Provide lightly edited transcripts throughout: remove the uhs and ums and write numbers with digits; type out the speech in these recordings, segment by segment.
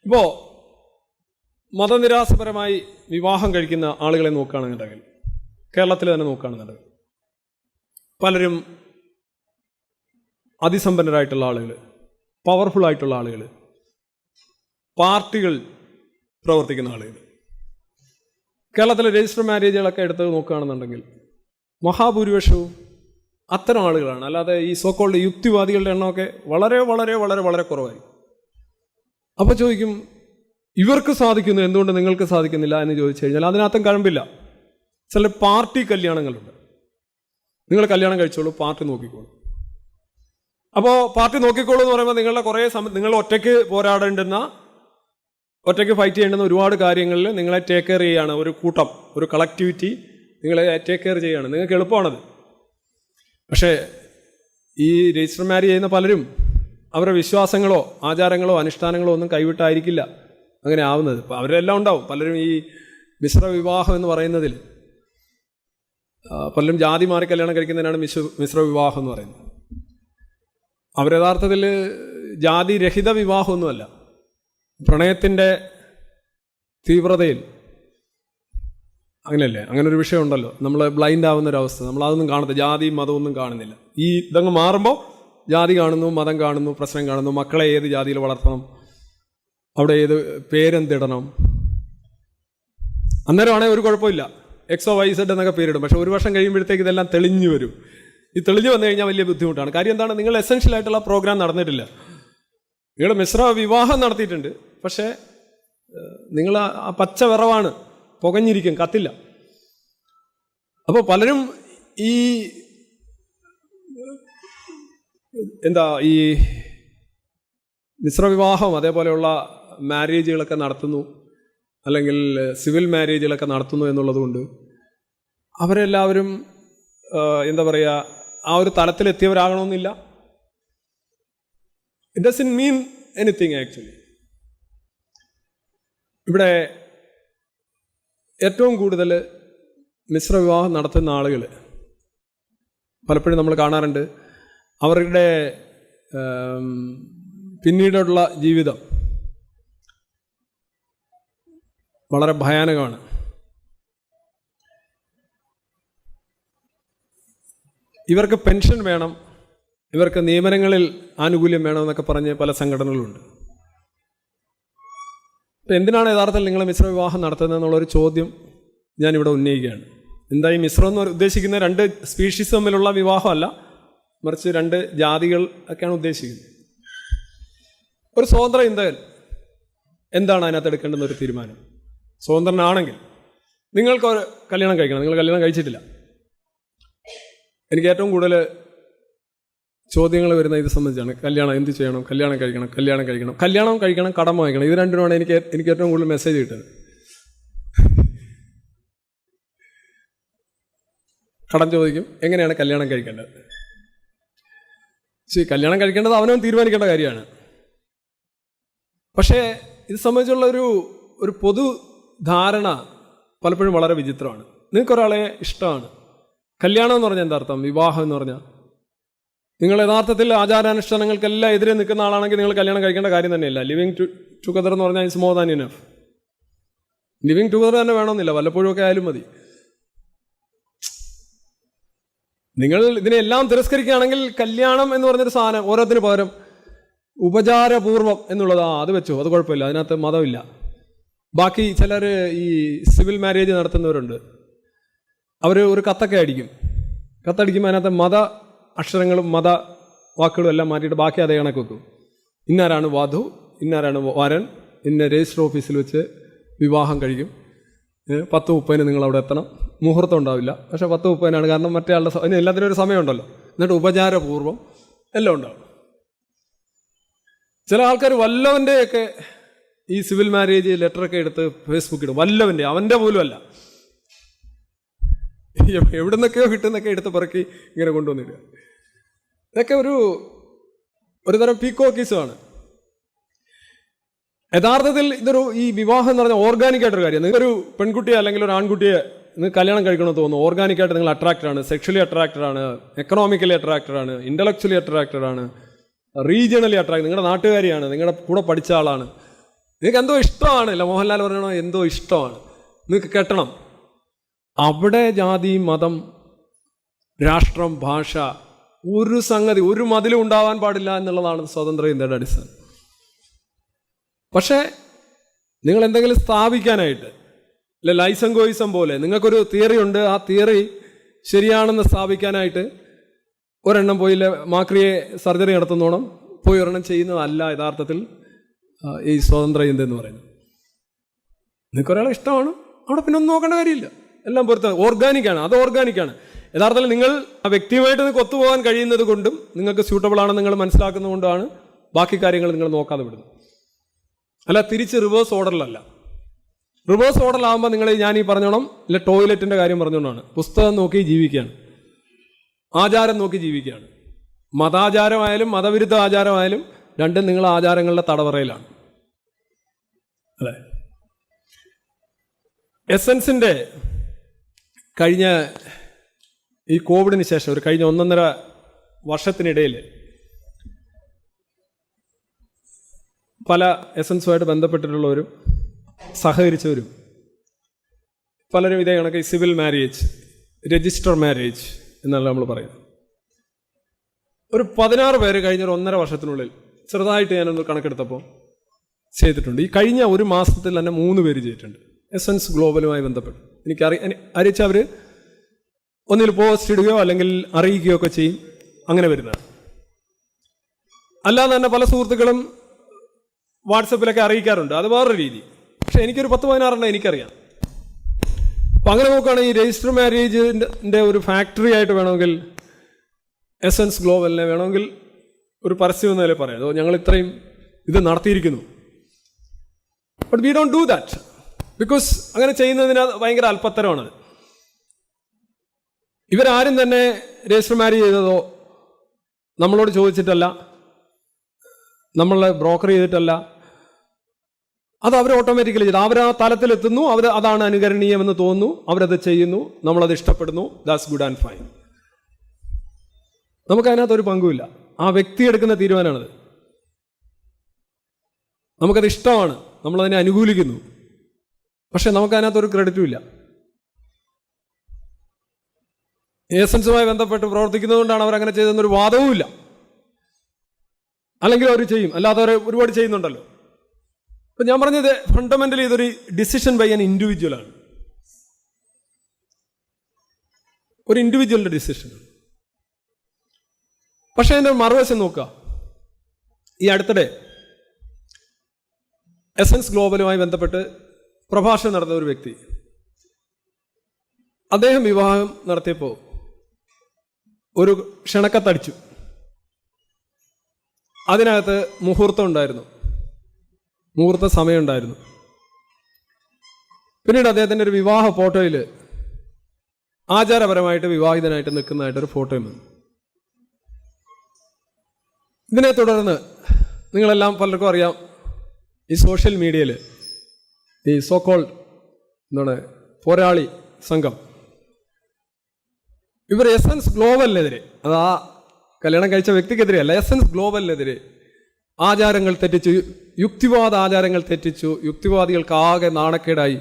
ഇപ്പോൾ മതനിരാസപരമായി വിവാഹം കഴിക്കുന്ന ആളുകളെ നോക്കുകയാണെന്നുണ്ടെങ്കിൽ, കേരളത്തിൽ തന്നെ നോക്കുകയാണെന്നുണ്ടെങ്കിൽ, പലരും അതിസമ്പന്നരായിട്ടുള്ള ആളുകൾ, പവർഫുൾ ആയിട്ടുള്ള ആളുകൾ, പാർട്ടികൾ പ്രവർത്തിക്കുന്ന ആളുകൾ. കേരളത്തിലെ രജിസ്റ്റർ മാരേജുകളൊക്കെ എടുത്ത് നോക്കുകയാണെന്നുണ്ടെങ്കിൽ മഹാഭൂരിപക്ഷവും അത്തരം ആളുകളാണ്. അല്ലാതെ ഈ സോക്കോൾഡ് യുക്തിവാദികളുടെ എണ്ണമൊക്കെ വളരെ വളരെ വളരെ വളരെ കുറവായി. അപ്പോൾ ചോദിക്കും, ഇവർക്ക് സാധിക്കുന്നു, എന്തുകൊണ്ട് നിങ്ങൾക്ക് സാധിക്കുന്നില്ല എന്ന് ചോദിച്ചു കഴിഞ്ഞാൽ അതിനകത്തും കഴമ്പില്ല. ചില പാർട്ടി കല്യാണങ്ങളുണ്ട്. നിങ്ങൾ കല്യാണം കഴിച്ചോളൂ, പാർട്ടി നോക്കിക്കോളൂ. അപ്പോൾ പാർട്ടി നോക്കിക്കോളൂ എന്ന് പറയുമ്പോൾ നിങ്ങളുടെ കുറേ നിങ്ങൾ ഒറ്റയ്ക്ക് പോരാടേണ്ടുന്ന, ഒറ്റയ്ക്ക് ഫൈറ്റ് ചെയ്യേണ്ടുന്ന ഒരുപാട് കാര്യങ്ങളിൽ നിങ്ങളെ ടേക്ക് കെയർ ചെയ്യുകയാണ്. ഒരു കൂട്ടം, ഒരു കളക്ടിവിറ്റി നിങ്ങളെ ടേക്ക് കെയർ ചെയ്യുകയാണ്. നിങ്ങൾക്ക് എളുപ്പമാണത്. പക്ഷേ ഈ രജിസ്റ്റർ മാരേജ് ചെയ്യുന്ന പലരും അവരുടെ വിശ്വാസങ്ങളോ ആചാരങ്ങളോ അനുഷ്ഠാനങ്ങളോ ഒന്നും കൈവിട്ടായിരിക്കില്ല അങ്ങനെ ആവുന്നത്. ഇപ്പോൾ അവരെല്ലാം ഉണ്ടാവും. പലരും ഈ മിശ്ര വിവാഹം എന്ന് പറയുന്നതിൽ പലരും ജാതി മാറി കല്യാണം കഴിക്കുന്നതിനാണ് മിശ്ര വിവാഹം എന്ന് പറയുന്നത്. അവർ യഥാർത്ഥത്തിൽ ജാതിരഹിത വിവാഹമൊന്നുമല്ല. പ്രണയത്തിൻ്റെ തീവ്രതയിൽ അങ്ങനെയല്ലേ, അങ്ങനെ ഒരു വിഷയം ഉണ്ടല്ലോ, നമ്മൾ ബ്ലൈൻഡ് ആവുന്ന ഒരവസ്ഥ. നമ്മളതൊന്നും കാണത്തില്ല, ജാതിയും മതമൊന്നും കാണുന്നില്ല. ഈ ഇതങ്ങ് മാറുമ്പോൾ ജാതി കാണുന്നു, മതം കാണുന്നു, പ്രശ്നം കാണുന്നു. മക്കളെ ഏത് ജാതിയിൽ വളർത്തണം, അവിടെ ഏത് പേരെന്തിടണം. അന്നേരമാണെങ്കിൽ ഒരു കുഴപ്പമില്ല, എക്സോ വൈ സെഡ് എന്നൊക്കെ പേരിടും. പക്ഷെ ഒരു വർഷം കഴിയുമ്പോഴത്തേക്ക് ഇതെല്ലാം തെളിഞ്ഞു വരും. ഈ തെളിഞ്ഞു വന്നു കഴിഞ്ഞാൽ വലിയ ബുദ്ധിമുട്ടാണ്. കാര്യം എന്താണ്, നിങ്ങൾ എസെൻഷ്യൽ ആയിട്ടുള്ള പ്രോഗ്രാം നടന്നിട്ടില്ല. നിങ്ങൾ മിശ്ര വിവാഹം നടത്തിയിട്ടുണ്ട്, പക്ഷേ നിങ്ങൾ ആ പച്ച വിറവാണ്, പുകഞ്ഞിരിക്കും, കത്തില്ല. അപ്പോൾ പലരും ഈ ഈ മിശ്രവിവാഹം അതേപോലെയുള്ള മാരേജുകളൊക്കെ നടത്തുന്നു, അല്ലെങ്കിൽ സിവിൽ മാരേജുകളൊക്കെ നടത്തുന്നു എന്നുള്ളതുകൊണ്ട് അവരെല്ലാവരും ആ ഒരു തലത്തിലെത്തിയവരാകണമെന്നില്ല. It doesn't mean anything actually. ഇവിടെ ഏറ്റവും കൂടുതൽ മിശ്രവിവാഹം നടത്തുന്ന ആളുകൾ പലപ്പോഴും നമ്മൾ കാണാറുണ്ട്, അവരുടെ പിന്നീടുള്ള ജീവിതം വളരെ ഭയാനകമാണ്. ഇവർക്ക് പെൻഷൻ വേണം, ഇവർക്ക് നിയമനങ്ങളിൽ ആനുകൂല്യം വേണമെന്നൊക്കെ പറഞ്ഞ് പല സംഘടനകളുണ്ട്. ഇപ്പം എന്തിനാണ് യഥാർത്ഥത്തിൽ നിങ്ങൾ മിശ്രവിവാഹം നടത്തുന്നതെന്നുള്ളൊരു ചോദ്യം ഞാനിവിടെ ഉന്നയിക്കുകയാണ്. എന്താ ഈ മിശ്രം എന്ന് ഉദ്ദേശിക്കുന്നത്? രണ്ട് സ്പീഷീസ് തമ്മിലുള്ള വിവാഹമല്ല, മറിച്ച് രണ്ട് ജാതികൾ ഒക്കെയാണ് ഉദ്ദേശിക്കുന്നത്. ഒരു സ്വതന്ത്ര ചിന്തകൻ എന്താണ് അതിനകത്ത് എടുക്കേണ്ടുന്ന ഒരു തീരുമാനം? സ്വതന്ത്രനാണെങ്കിൽ നിങ്ങൾക്ക് കല്യാണം കഴിക്കണം, നിങ്ങൾ കല്യാണം കഴിച്ചിട്ടില്ല. എനിക്ക് ഏറ്റവും കൂടുതൽ ചോദ്യങ്ങൾ വരുന്ന ഇത് സംബന്ധിച്ചാണ്. കല്യാണം എന്ത് ചെയ്യണം, കല്യാണം കഴിക്കണം, കല്യാണം കഴിക്കണം, കടം വാങ്ങിക്കണം. ഇത് രണ്ടിനുമാണ് എനിക്ക് ഏറ്റവും കൂടുതൽ മെസ്സേജ് കിട്ടുന്നത്. കടം ചോദിക്കും, എങ്ങനെയാണ് കല്യാണം കഴിക്കേണ്ടത്? കല്യാണം കഴിക്കേണ്ടത് അവനവൻ തീരുമാനിക്കേണ്ട കാര്യമാണ്. പക്ഷേ ഇത് സംബന്ധിച്ചുള്ള ഒരു പൊതു ധാരണ പലപ്പോഴും വളരെ വിചിത്രമാണ്. നിങ്ങൾക്കൊരാളെ ഇഷ്ടമാണ്. കല്യാണം എന്ന് പറഞ്ഞാൽ എന്താ അർത്ഥം? വിവാഹം എന്ന് പറഞ്ഞാൽ നിങ്ങൾ യഥാർത്ഥത്തിൽ ആചാരാനുഷ്ഠാനങ്ങൾക്കെല്ലാം എതിരെ നിൽക്കുന്ന ആളാണെങ്കിൽ നിങ്ങൾ കല്യാണം കഴിക്കേണ്ട കാര്യം തന്നെയില്ല. ലിവിങ് ടുഗദർ എന്ന് പറഞ്ഞാൽ it's more than enough. Living together തന്നെ വേണമെന്നില്ല, വല്ലപ്പോഴും ഒക്കെ ആയാലും മതി. നിങ്ങൾ ഇതിനെല്ലാം തിരസ്കരിക്കുകയാണെങ്കിൽ കല്യാണം എന്ന് പറഞ്ഞൊരു സാധനം ഓരോത്തിന് പകരം ഉപചാരപൂർവം എന്നുള്ളതാ, അത് വെച്ചോ, അത് കുഴപ്പമില്ല, അതിനകത്ത് മതമില്ല. ബാക്കി ചിലർ ഈ സിവിൽ മാരേജ് നടത്തുന്നവരുണ്ട്. അവർ ഒരു കത്തൊക്കെ കത്തടിക്കുമ്പോൾ അതിനകത്ത് മത അക്ഷരങ്ങളും മത വാക്കുകളും എല്ലാം മാറ്റിയിട്ട് ബാക്കി അതേ കണക്ക് വെക്കും. ഇന്നാരാണ് വധു, ഇന്നാരാണ് വരൻ, ഇന്ന രജിസ്റ്റർ ഓഫീസിൽ വെച്ച് വിവാഹം കഴിക്കും, 10:30 നിങ്ങൾ അവിടെ എത്തണം. മുഹൂർത്തം ഉണ്ടാവില്ല, പക്ഷേ 10:30 കാരണം മറ്റേ ആളുടെ അതിന് എല്ലാത്തിനും ഒരു സമയമുണ്ടല്ലോ. എന്നിട്ട് ഉപചാരപൂർവ്വം എല്ലാം ഉണ്ടാവും. ചില ആൾക്കാർ വല്ലവൻ്റെയൊക്കെ ഈ സിവിൽ മാരേജ് ലെറ്ററൊക്കെ എടുത്ത് ഫേസ്ബുക്കിടും. വല്ലവൻ്റെ, അവൻ്റെ പോലും അല്ല, എവിടെ നിന്നൊക്കെയോ കിട്ടുന്നൊക്കെ എടുത്ത് പറക്കി ഇങ്ങനെ കൊണ്ടുവന്നിടുക. ഇതൊക്കെ ഒരു തരം പീക്കോക്കീസുമാണ്. യഥാർത്ഥത്തിൽ ഈ വിവാഹം എന്ന് പറഞ്ഞാൽ ഓർഗാനിക്കായിട്ടൊരു കാര്യം. നിങ്ങളൊരു പെൺകുട്ടിയെ അല്ലെങ്കിൽ ഒരു ആൺകുട്ടിയെ നിങ്ങൾക്ക് കല്യാണം കഴിക്കണമെന്ന് തോന്നുന്നു. ഓർഗാനിക്കായിട്ട് നിങ്ങൾ അട്രാക്റ്റഡ് ആണ്, സെക്ഷലി അട്രാക്റ്റഡ് ആണ്, എക്കണോമിക്കലി അട്രാക്റ്റഡ് ആണ്, ഇൻ്റലക്ച്വലി അട്രാക്റ്റഡ് ആണ്, റീജിയണലി അട്രാക്റ്റഡ്, നിങ്ങളുടെ നാട്ടുകാരിയാണ്, നിങ്ങളുടെ കൂടെ പഠിച്ച ആളാണ്. നിങ്ങൾക്ക് എന്തോ ഇഷ്ടമാണ്, അല്ല മോഹൻലാൽ പറയണോ എന്തോ ഇഷ്ടമാണ്, നിങ്ങൾക്ക് കെട്ടണം. അവിടെ ജാതി, മതം, രാഷ്ട്രം, ഭാഷ, ഒരു സംഗതി, ഒരു മതിലും ഉണ്ടാവാൻ പാടില്ല എന്നുള്ളതാണ് സ്വതന്ത്ര ഇന്ത്യയുടെ അടിസ്ഥാനം. പക്ഷേ നിങ്ങൾ എന്തെങ്കിലും സ്ഥാപിക്കാനായിട്ട്, അല്ലെ ലൈസംഗോയിസം പോലെ നിങ്ങൾക്കൊരു തിയറി ഉണ്ട്, ആ തിയറി ശരിയാണെന്ന് സ്ഥാപിക്കാനായിട്ട് ഒരെണ്ണം പോയില്ല മാക്രിയെ സർജറി നടത്തുന്നോണം പോയി ഒരെണ്ണം ചെയ്യുന്നതല്ല യഥാർത്ഥത്തിൽ ഈ സ്വതന്ത്ര ഇന്ത്യ എന്ന് പറയുന്നത്. നിങ്ങൾക്ക് ഒരാളെ ഇഷ്ടമാണ്, അവിടെ പിന്നെ ഒന്നും നോക്കേണ്ട കാര്യമില്ല, എല്ലാം പുറത്ത് ഓർഗാനിക്കാണ്. അത് ഓർഗാനിക്കാണ്. യഥാർത്ഥത്തിൽ നിങ്ങൾ ആ വ്യക്തിയുമായിട്ട് നിങ്ങൾക്ക് ഒത്തുപോകാൻ കഴിയുന്നത് കൊണ്ടും നിങ്ങൾക്ക് സ്യൂട്ടബിൾ ആണെന്ന് നിങ്ങൾ മനസ്സിലാക്കുന്നത് കൊണ്ടാണ് ബാക്കി കാര്യങ്ങൾ നിങ്ങൾ നോക്കാതെ വിടുന്നത്. അല്ല തിരിച്ച് റിവേഴ്സ് ഓർഡറിലല്ല. റിവേഴ്സ് ഓർഡറിലാകുമ്പോൾ നിങ്ങൾ ഞാൻ ഈ പറഞ്ഞോണം, ഇല്ല ടോയ്ലറ്റിൻ്റെ കാര്യം പറഞ്ഞുകൊണ്ടാണ്. പുസ്തകം നോക്കി ജീവിക്കുകയാണ്, ആചാരം നോക്കി ജീവിക്കുകയാണ്. മതാചാരമായാലും മതവിരുദ്ധ ആചാരമായാലും രണ്ടും നിങ്ങൾ ആചാരങ്ങളുടെ തടവറയിലാണ്, അല്ലേ? എസൻസിൻ്റെ കഴിഞ്ഞ ഈ കോവിഡിന് ശേഷം ഒരു കഴിഞ്ഞ 1.5 വർഷത്തിനിടയിൽ പല എസൻസുമായിട്ട് ബന്ധപ്പെട്ടിട്ടുള്ളവരും സഹകരിച്ചവരും പലരും ഇതേ കണക്ക് സിവിൽ മാരേജ്, രജിസ്റ്റർ മാരേജ് എന്നല്ല നമ്മൾ പറയുന്നത്. ഒരു 16 പേര് കഴിഞ്ഞ 1.5 വർഷത്തിനുള്ളിൽ ചെറുതായിട്ട് ഞാനൊന്ന് കണക്കെടുത്തപ്പോൾ ചെയ്തിട്ടുണ്ട്. ഈ കഴിഞ്ഞ ഒരു മാസത്തിൽ തന്നെ 3 പേര് ചെയ്തിട്ടുണ്ട് എസൻസ് ഗ്ലോബലുമായി ബന്ധപ്പെട്ട്. അറിയിച്ച അവർ ഒന്നിൽ പോസ്റ്റ് ഇടുകയോ അല്ലെങ്കിൽ അറിയിക്കുകയോ ഒക്കെ ചെയ്യും, അങ്ങനെ വരുന്നതാണ്. അല്ലാതെ തന്നെ പല സുഹൃത്തുക്കളും വാട്സപ്പിലൊക്കെ അറിയിക്കാറുണ്ട്, അത് വേറൊരു രീതി. പക്ഷെ എനിക്കൊരു 10-16 എനിക്കറിയാം. അപ്പം അങ്ങനെ നോക്കുകയാണെങ്കിൽ ഈ രജിസ്റ്റർ മാരേജിൻ്റെ ഒരു ഫാക്ടറി ആയിട്ട് വേണമെങ്കിൽ എസൻസ് ഗ്ലോബലിനെ വേണമെങ്കിൽ ഒരു പരസ്യം എന്നല്ലേ പറയാം, അതോ ഞങ്ങൾ ഇത്രയും ഇത് നടത്തിയിരിക്കുന്നു. But we don't do that because അങ്ങനെ ചെയ്യുന്നതിന് ഭയങ്കര അല്പത്തരമാണത്. ഇവരാരും തന്നെ രജിസ്റ്റർ മാരേജ് ചെയ്തതോ നമ്മളോട് ചോദിച്ചിട്ടല്ല, നമ്മളെ ബ്രോക്കർ ചെയ്തിട്ടല്ല, അത് അവർ ഓട്ടോമാറ്റിക്കലി ചെയ്തു. അവർ ആ തലത്തിലെത്തുന്നു, അവർ അതാണ് അനുകരണീയമെന്ന് തോന്നുന്നു, അവരത് ചെയ്യുന്നു, നമ്മളത് ഇഷ്ടപ്പെടുന്നു, ദാറ്റ്സ് ഗുഡ് ആൻഡ് ഫൈൻ. നമുക്കതിനകത്തൊരു പങ്കുമില്ല, ആ വ്യക്തി എടുക്കുന്ന തീരുമാനമാണത്. നമുക്കത് ഇഷ്ടമാണ്, നമ്മളതിനെ അനുകൂലിക്കുന്നു, പക്ഷെ നമുക്കതിനകത്തൊരു ക്രെഡിറ്റും ഇല്ല. എസൻസുമായി ബന്ധപ്പെട്ട് പ്രവർത്തിക്കുന്നതുകൊണ്ടാണ് അവരങ്ങനെ ചെയ്തെന്നൊരു വാദവും ഇല്ല. അല്ലെങ്കിൽ അവർ ചെയ്യും, അല്ലാതെ അവർ ഒരുപാട് ചെയ്യുന്നുണ്ടല്ലോ. അപ്പം ഞാൻ പറഞ്ഞത് ഫണ്ടമെന്റലി ഇതൊരു ഡിസിഷൻ ബൈ ആൻ ഇൻഡിവിജ്വലാണ്, ഒരു ഇൻഡിവിജ്വലിന്റെ ഡിസിഷൻ. പക്ഷെ അതിൻ്റെ മറുവശം നോക്കുക. ഈ അടുത്തിടെ എസൻസ് ഗ്ലോബലുമായി ബന്ധപ്പെട്ട് പ്രഭാഷണം നടന്ന ഒരു വ്യക്തി, അദ്ദേഹം വിവാഹം നടത്തിയപ്പോൾ ഒരു ക്ഷണക്കത്തടിച്ചു. അതിനകത്ത് മുഹൂർത്തം ഉണ്ടായിരുന്നു, മുഹൂർത്ത സമയമുണ്ടായിരുന്നു. പിന്നീട് അദ്ദേഹത്തിൻ്റെ ഒരു വിവാഹ ഫോട്ടോയിൽ ആചാരപരമായിട്ട് വിവാഹിതനായിട്ട് നിൽക്കുന്നതായിട്ടൊരു ഫോട്ടോയും വന്നു. ഇതിനെ തുടർന്ന് നിങ്ങളെല്ലാം പലർക്കും അറിയാം, ഈ സോഷ്യൽ മീഡിയയിൽ ഈ സോക്കോൾഡ് എന്താണ് പോരാളി സംഘം, ഇവർ എസൻസ് ഗ്ലോബലിനെതിരെ, അത് ആ കല്യാണം കഴിച്ച വ്യക്തിക്കെതിരെ അല്ല, എസൻസ് ഗ്ലോബലിനെതിരെ ആചാരങ്ങൾ തെറ്റിച്ചു, യുക്തിവാദ ആചാരങ്ങൾ തെറ്റിച്ചു, യുക്തിവാദികൾക്ക് ആകെ നാണക്കേടായി,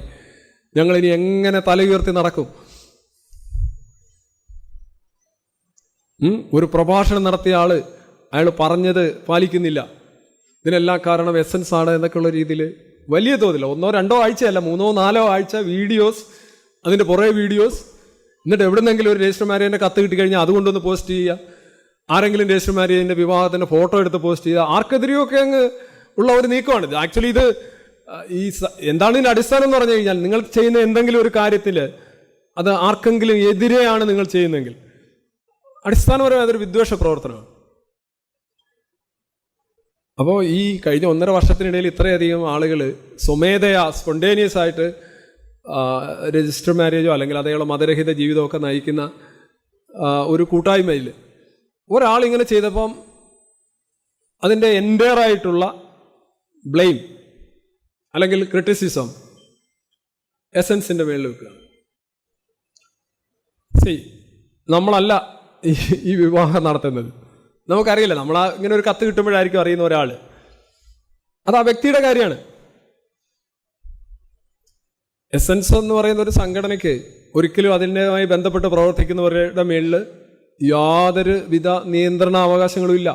ഞങ്ങളിനി എങ്ങനെ തല ഉയർത്തി നടക്കും, ഒരു പ്രഭാഷണം നടത്തിയ ആള് അയാൾ പറഞ്ഞത് പാലിക്കുന്നില്ല, ഇതിനെല്ലാം കാരണം എസൻസ് ആണ് എന്നൊക്കെയുള്ള രീതിയിൽ വലിയ തോതിൽ 1-2 ആഴ്ചയല്ല 3-4 ആഴ്ച വീഡിയോസ്, അതിൻ്റെ പുറകെ വീഡിയോസ്. എന്നിട്ട് എവിടുന്നെങ്കിലും ഒരു രജിസ്റ്റർ മാരേജിൻ്റെ കത്ത് കിട്ടിക്കഴിഞ്ഞാൽ അതുകൊണ്ടൊന്ന് പോസ്റ്റ് ചെയ്യുക, ആരെങ്കിലും രജിസ്റ്റർ മാരേജിൻ്റെ വിവാഹത്തിൻ്റെ ഫോട്ടോ എടുത്ത് പോസ്റ്റ് ചെയ്യുക, ആർക്കെതിരെയൊക്കെ അങ്ങ് ഉള്ള ഒരു നീക്കമാണ് ഇത്. ആക്ച്വലി ഇത് ഈ എന്താണ് ഇതിൻ്റെ അടിസ്ഥാനം എന്ന് പറഞ്ഞു കഴിഞ്ഞാൽ, നിങ്ങൾ ചെയ്യുന്ന എന്തെങ്കിലും ഒരു കാര്യത്തിൽ അത് ആർക്കെങ്കിലും എതിരെയാണ് നിങ്ങൾ ചെയ്യുന്നതെങ്കിൽ അടിസ്ഥാനപരമായ അതൊരു വിദ്വേഷ പ്രവർത്തനമാണ്. അപ്പോൾ ഈ കഴിഞ്ഞ 1.5 വർഷത്തിനിടയിൽ ഇത്രയധികം ആളുകൾ സ്വമേധയാ സ്പോണ്ടേനിയസ് ആയിട്ട് രജിസ്റ്റർ മാരേജോ അല്ലെങ്കിൽ അതേയുള്ള മതരഹിത ജീവിതമൊക്കെ നയിക്കുന്ന ഒരു കൂട്ടായ്മയിൽ ഒരാളിങ്ങനെ ചെയ്തപ്പം അതിൻ്റെ എൻ്റയർ ആയിട്ടുള്ള ബ്ലെയിം അല്ലെങ്കിൽ ക്രിറ്റിസിസം എസൻസിൻ്റെ മേളിൽ വെക്കുകയാണ്. നമ്മളല്ല ഈ വിവാഹം നടത്തുന്നത്, നമുക്കറിയില്ല, ഇങ്ങനെ ഒരു കത്ത് കിട്ടുമ്പോഴായിരിക്കും അറിയുന്ന ഒരാൾ, അത് ആ വ്യക്തിയുടെ കാര്യമാണ്. എസൻസ് എന്ന് പറയുന്ന ഒരു സംഘടനയ്ക്ക് ഒരിക്കലും അതിൻ്റെതായി ബന്ധപ്പെട്ട് പ്രവർത്തിക്കുന്നവരുടെ മേളിൽ യാതൊരു വിധ നിയന്ത്രണ അവകാശങ്ങളും ഇല്ല.